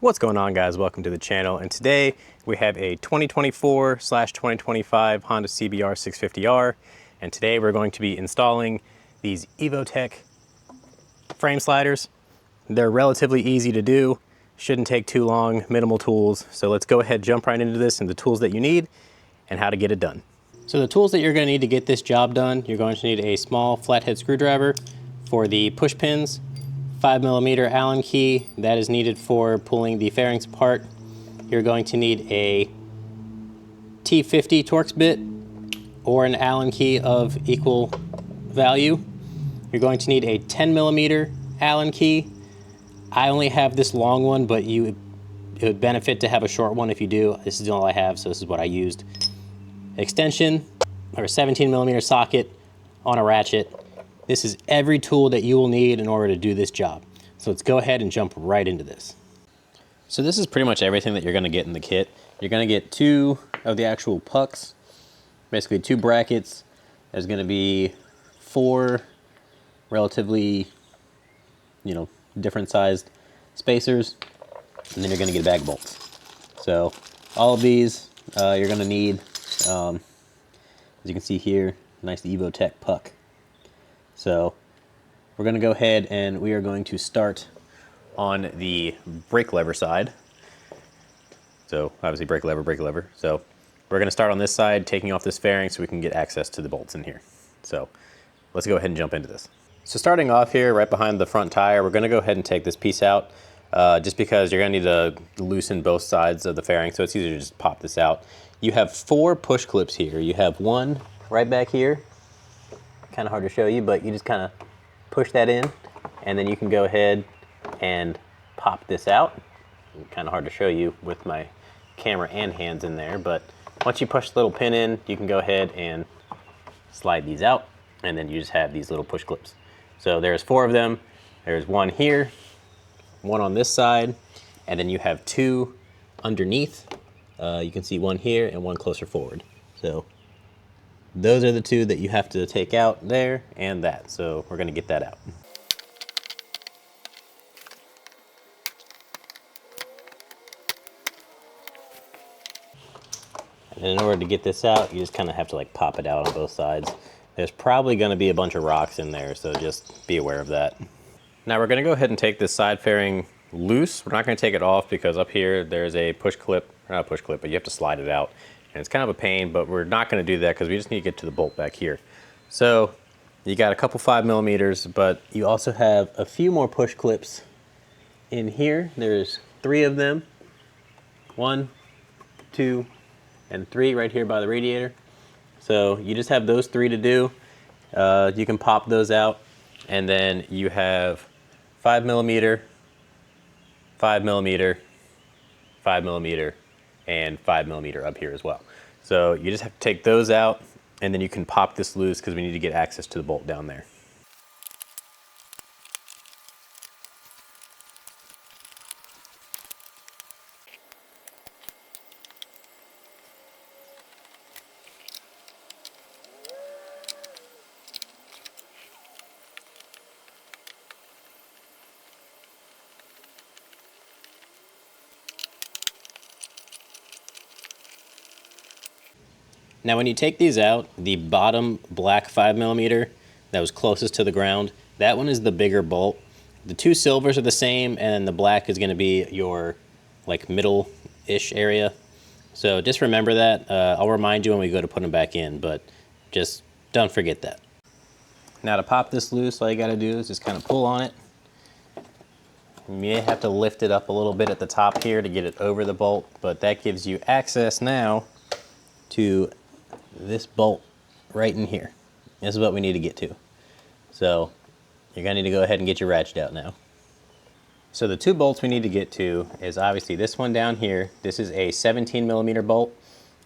What's going on, guys? Welcome to the channel, and today we have a 2024/2025 Honda CBR650R, and today we're going to be installing these EvoTech frame sliders. They're relatively easy to do, shouldn't take too long, minimal tools. So let's go ahead, jump right into this and the tools that you need and how to get it done. So the tools that you're going to need to get this job done, you're going to need a small flathead screwdriver for the push pins, 5mm Allen key that is needed for pulling the fairings apart. You're going to need a T50 Torx bit or an Allen key of equal value. You're going to need a 10mm Allen key. I only have this long one, but it would benefit to have a short one if you do. This is all I have, so this is what I used. Extension or a 17mm socket on a ratchet. This is every tool that you will need in order to do this job. So let's go ahead and jump right into this. So this is pretty much everything that you're going to get in the kit. You're going to get 2 of the actual pucks, basically 2 brackets. There's going to be 4 relatively, different sized spacers, and then you're going to get a bag of bolts. So all of these you're going to need, as you can see here, nice EvoTech puck. So we're going to go ahead and we are going to start on the brake lever side. So obviously brake lever. So we're going to start on this side, taking off this fairing so we can get access to the bolts in here. So let's go ahead and jump into this. So starting off here, right behind the front tire, we're going to go ahead and take this piece out just because you're going to need to loosen both sides of the fairing, so it's easier to just pop this out. You have 4 push clips here. You have one right back here. Kind of hard to show you, but you just kind of push that in, and then you can go ahead and pop this out. Kind of hard to show you with my camera and hands in there, but once you push the little pin in, you can go ahead and slide these out, and then you just have these little push clips. So there's 4 of them. There's one here, one on this side, and then you have 2 underneath. You can see one here and one closer forward. So those are the 2 that you have to take out there and that. So we're going to get that out. And in order to get this out, you just kind of have to pop it out on both sides. There's probably going to be a bunch of rocks in there, so just be aware of that. Now we're going to go ahead and take this side fairing loose. We're not going to take it off because up here there's a push clip, or not a push clip, but you have to slide it out. And it's kind of a pain, but we're not going to do that because we just need to get to the bolt back here. So you got a couple 5mm, but you also have a few more push clips in here. There's 3 of them. 1, 2, and 3 right here by the radiator. So you just have those 3 to do. You can pop those out, and then you have 5mm, 5mm, 5mm, and 5mm up here as well. So you just have to take those out, and then you can pop this loose because we need to get access to the bolt down there. Now when you take these out, the bottom black 5mm that was closest to the ground, that one is the bigger bolt. The 2 silvers are the same, and the black is going to be your middle-ish area. So just remember that. I'll remind you when we go to put them back in, but just don't forget that. Now to pop this loose, all you got to do is just kind of pull on it. You may have to lift it up a little bit at the top here to get it over the bolt, but that gives you access now to this bolt right in here. This is what we need to get to. So you're going to need to go ahead and get your ratchet out now. So the 2 bolts we need to get to is obviously this one down here. This is a 17mm bolt,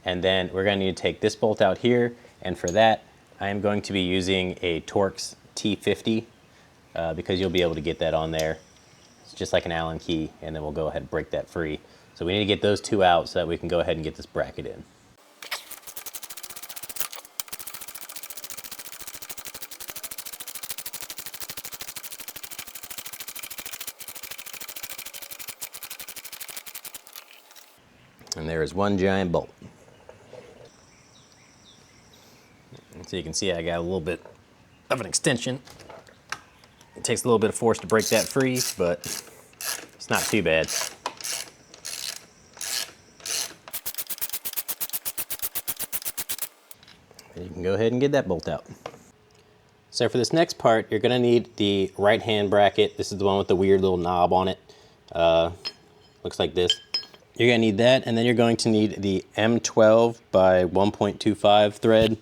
and then we're going to need to take this bolt out here, and for that I am going to be using a Torx T50 because you'll be able to get that on there. It's just like an Allen key, and then we'll go ahead and break that free. So we need to get those 2 out so that we can go ahead and get this bracket in. And there is one giant bolt. And so you can see I got a little bit of an extension. It takes a little bit of force to break that free, but it's not too bad. And you can go ahead and get that bolt out. So for this next part, you're gonna need the right hand bracket. This is the one with the weird little knob on it. Looks like this. You're gonna need that, and then you're going to need the M12 by 1.25 thread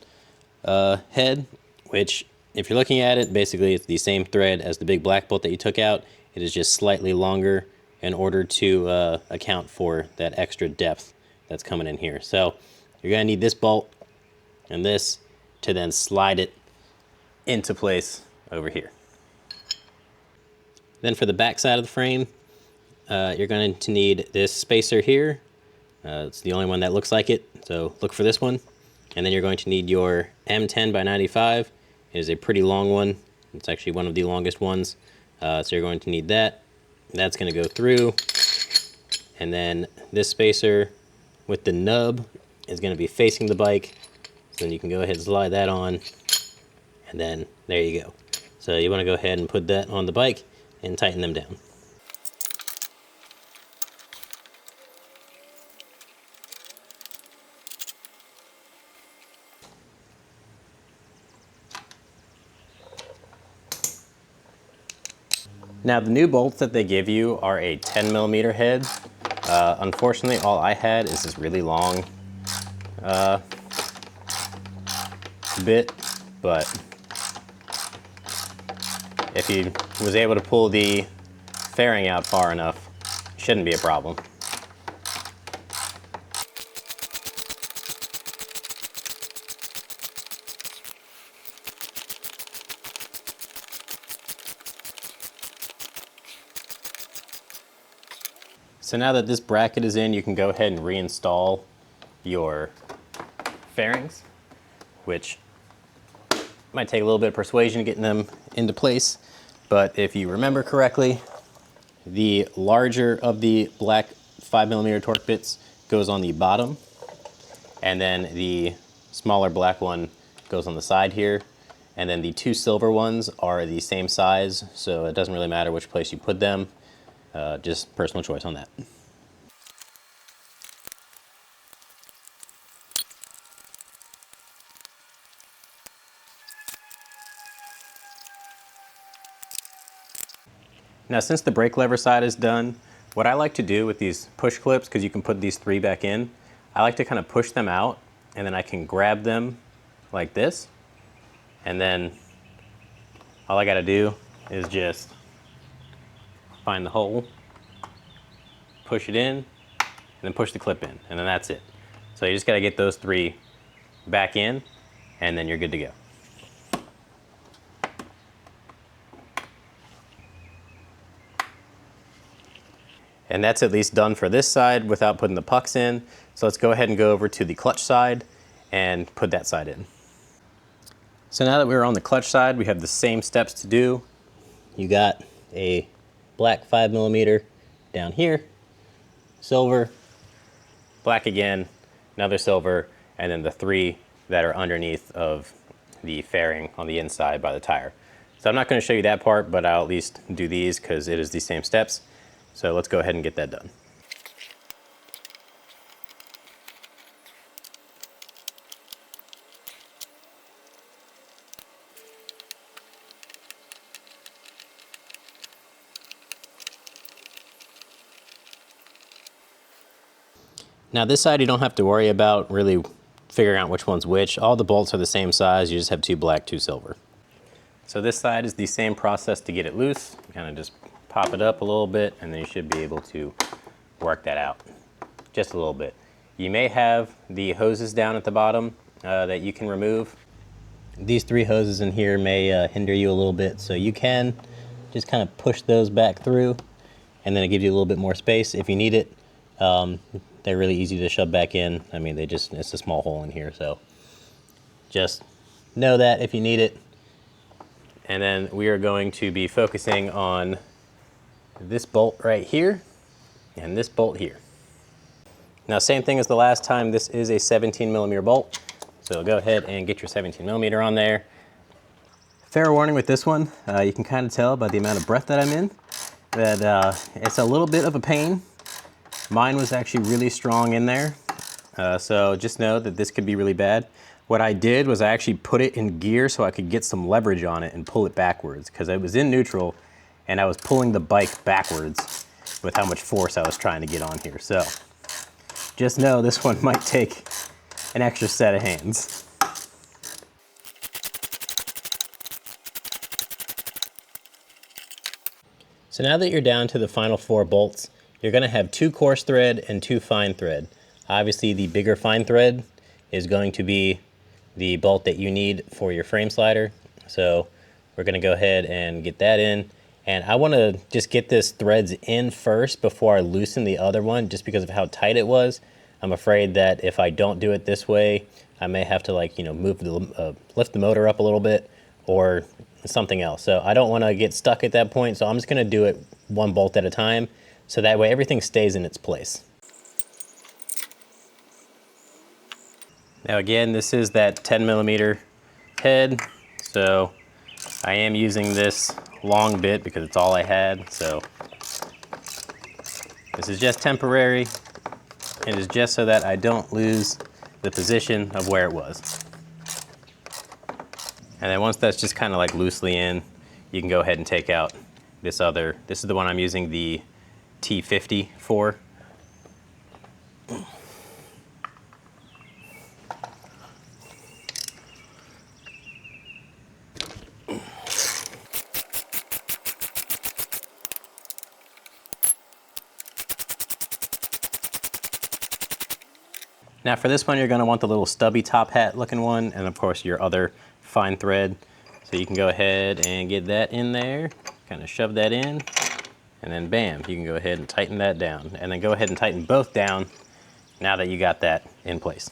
head, which if you're looking at it, basically it's the same thread as the big black bolt that you took out. It is just slightly longer in order to account for that extra depth that's coming in here. So you're gonna need this bolt and this to then slide it into place over here. Then for the back side of the frame, you're going to need this spacer here. It's the only one that looks like it, so look for this one. And then you're going to need your M10 by 95. It is a pretty long one. It's actually one of the longest ones. So you're going to need that. That's going to go through. And then this spacer with the nub is going to be facing the bike. So then you can go ahead and slide that on. And then there you go. So you want to go ahead and put that on the bike and tighten them down. Now the new bolts that they give you are a 10mm head. Unfortunately, all I had is this really long bit, but if you was able to pull the fairing out far enough, it shouldn't be a problem. So now that this bracket is in, you can go ahead and reinstall your fairings, which might take a little bit of persuasion getting them into place. But if you remember correctly, the larger of the black 5mm torque bits goes on the bottom, and then the smaller black one goes on the side here. And then the two silver ones are the same size, so it doesn't really matter which place you put them. Just personal choice on that. Now, since the brake lever side is done, what I like to do with these push clips, because you can put these 3 back in, I like to kind of push them out, and then I can grab them like this, and then all I gotta do is just find the hole, push it in, and then push the clip in, and then that's it. So you just gotta get those 3 back in, and then you're good to go. And that's at least done for this side without putting the pucks in. So let's go ahead and go over to the clutch side and put that side in. So now that we're on the clutch side, we have the same steps to do. You got a black 5mm down here, silver, black again, another silver, and then the 3 that are underneath of the fairing on the inside by the tire. So I'm not going to show you that part, but I'll at least do these because it is the same steps. So let's go ahead and get that done. Now this side you don't have to worry about really figuring out which one's which. All the bolts are the same size, you just have 2 black, 2 silver. So this side is the same process to get it loose. You kind of just pop it up a little bit, and then you should be able to work that out just a little bit. You may have the hoses down at the bottom that you can remove. These 3 hoses in here may hinder you a little bit, so you can just kind of push those back through, and then it gives you a little bit more space if you need it. They're really easy to shove back in. I mean, it's a small hole in here, so just know that if you need it. And then we are going to be focusing on this bolt right here and this bolt here. Now, same thing as the last time, this is a 17mm bolt. So go ahead and get your 17mm on there. Fair warning with this one, you can kind of tell by the amount of breath that I'm in that it's a little bit of a pain. Mine was actually really strong in there. So just know that this could be really bad. What I did was I actually put it in gear so I could get some leverage on it and pull it backwards, because I was in neutral and I was pulling the bike backwards with how much force I was trying to get on here. So just know this one might take an extra set of hands. So now that you're down to the final 4 bolts, you're going to have 2 coarse thread and 2 fine thread. Obviously the bigger fine thread is going to be the bolt that you need for your frame slider. So we're going to go ahead and get that in. And I want to just get this threads in first before I loosen the other one, just because of how tight it was. I'm afraid that if I don't do it this way, I may have to, like, move the lift the motor up a little bit or something else. So I don't want to get stuck at that point. So I'm just going to do it 1 bolt at a time, so that way everything stays in its place. Now again, this is that 10mm head, so I am using this long bit because it's all I had. So this is just temporary. It is just so that I don't lose the position of where it was. And then once that's just kind of like loosely in, you can go ahead and take out this other, this is the one I'm using the T50 for. Now for this one, you're going to want the little stubby top hat looking one, and of course your other fine thread. So you can go ahead and get that in there, kind of shove that in, and then bam, you can go ahead and tighten that down. And then go ahead and tighten both down now that you got that in place.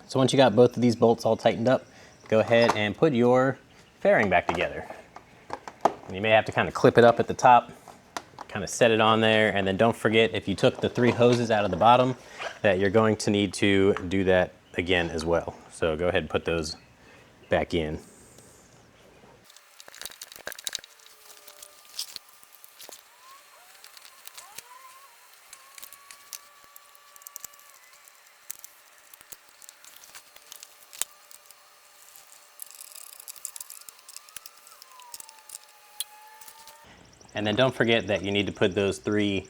So once you got both of these bolts all tightened up, go ahead and put your fairing back together. And you may have to kind of clip it up at the top, kind of set it on there, and then don't forget, if you took the 3 hoses out of the bottom, that you're going to need to do that again as well. So go ahead and put those back in. And then don't forget that you need to put those 3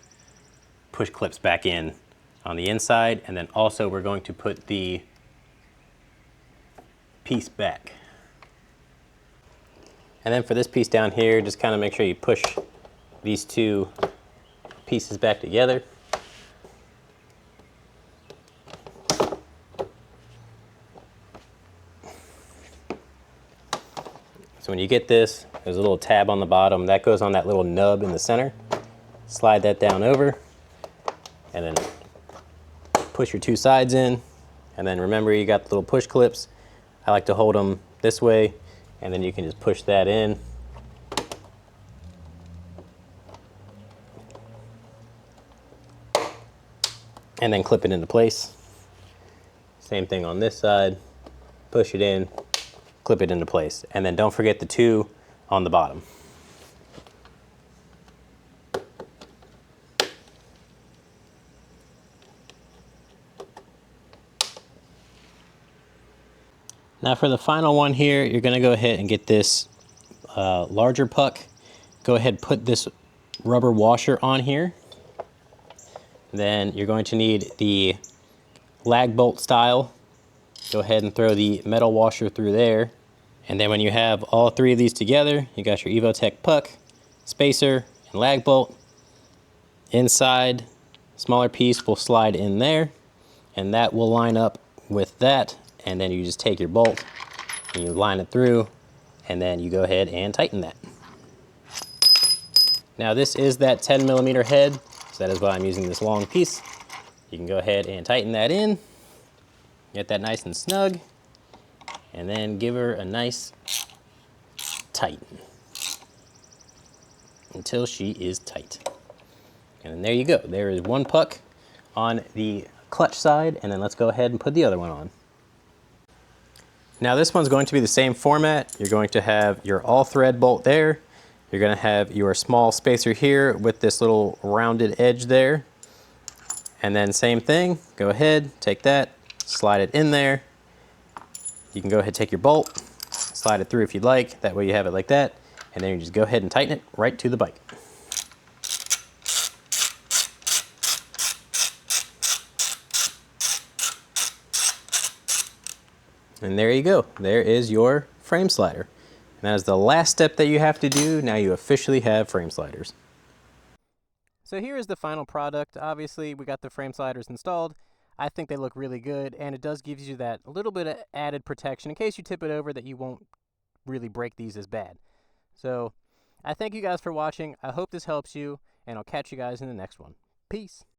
push clips back in on the inside, and then also we're going to put the piece back. And then for this piece down here, just kind of make sure you push these 2 pieces back together. So when you get this, there's a little tab on the bottom that goes on that little nub in the center. Slide that down over, and then push your 2 sides in. And then remember, you got the little push clips. I like to hold them this way, and then you can just push that in. And then clip it into place. Same thing on this side. Push it in, clip it into place. And then don't forget the 2 on the bottom. Now for the final one here, you're going to go ahead and get this larger puck. Go ahead and put this rubber washer on here. Then you're going to need the lag bolt style. Go ahead and throw the metal washer through there. And then when you have all 3 of these together, you got your EvoTech puck, spacer, and lag bolt. Inside, smaller piece will slide in there, and that will line up with that. And then you just take your bolt and you line it through, and then you go ahead and tighten that. Now this is that 10mm head, so that is why I'm using this long piece. You can go ahead and tighten that in. Get that nice and snug, and then give her a nice tighten until she is tight. And then there you go. There is one puck on the clutch side, and then let's go ahead and put the other one on. Now this one's going to be the same format. You're going to have your all thread bolt there. You're going to have your small spacer here with this little rounded edge there. And then same thing, go ahead, take that, slide it in there. You can go ahead and take your bolt, slide it through if you'd like. That way you have it like that. And then you just go ahead and tighten it right to the bike. And there you go. There is your frame slider. And that is the last step that you have to do. Now you officially have frame sliders. So here is the final product. Obviously, we got the frame sliders installed. I think they look really good, and it does give you that little bit of added protection in case you tip it over, that you won't really break these as bad. So I thank you guys for watching. I hope this helps you, and I'll catch you guys in the next one. Peace.